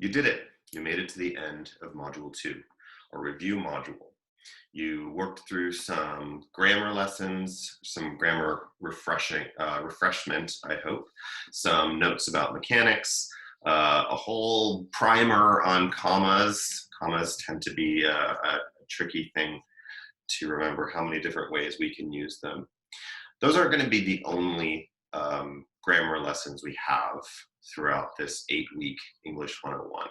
You did it. You made it to the end of Module 2, a review module. You worked through some grammar lessons, some grammar refreshment, I hope, some notes about mechanics, a whole primer on commas. Commas tend to be a tricky thing to remember how many different ways we can use them. Those aren't going to be the only grammar lessons we have throughout this 8-week English 101.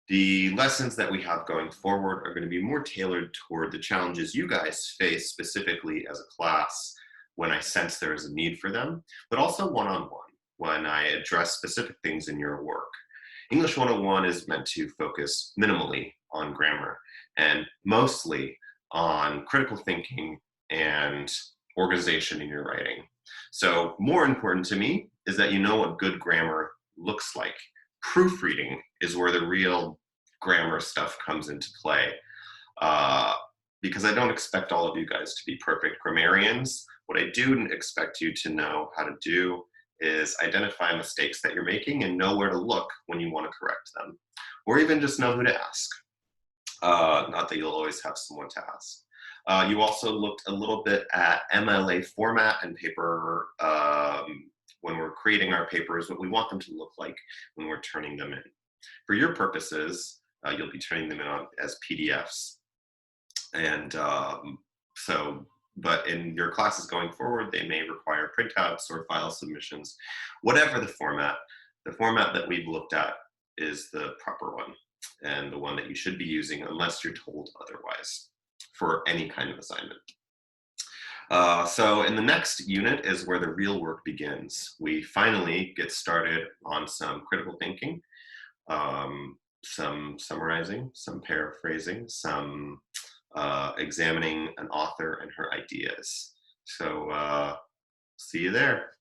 The lessons that we have going forward are going to be more tailored toward the challenges you guys face specifically as a class when I sense there is a need for them, but also one-on-one when I address specific things in your work. English 101 is meant to focus minimally on grammar and mostly on critical thinking and organization in your writing. So more important to me is that you know what good grammar looks like. Proofreading is where the real grammar stuff comes into play, because I don't expect all of you guys to be perfect grammarians. What I do expect you to know how to do is identify mistakes that you're making and know where to look when you want to correct them, or even just know who to ask. Not that you'll always have someone to ask. You also looked a little bit at MLA format and paper when we're creating our papers, what we want them to look like when we're turning them in. For your purposes, you'll be turning them in as PDFs. And but in your classes going forward, they may require printouts or file submissions. Whatever the format that we've looked at is the proper one and the one that you should be using unless you're told otherwise for any kind of assignment. So in the next unit is where the real work begins. We finally get started on some critical thinking, some summarizing, some paraphrasing, some examining an author and her ideas. So see you there.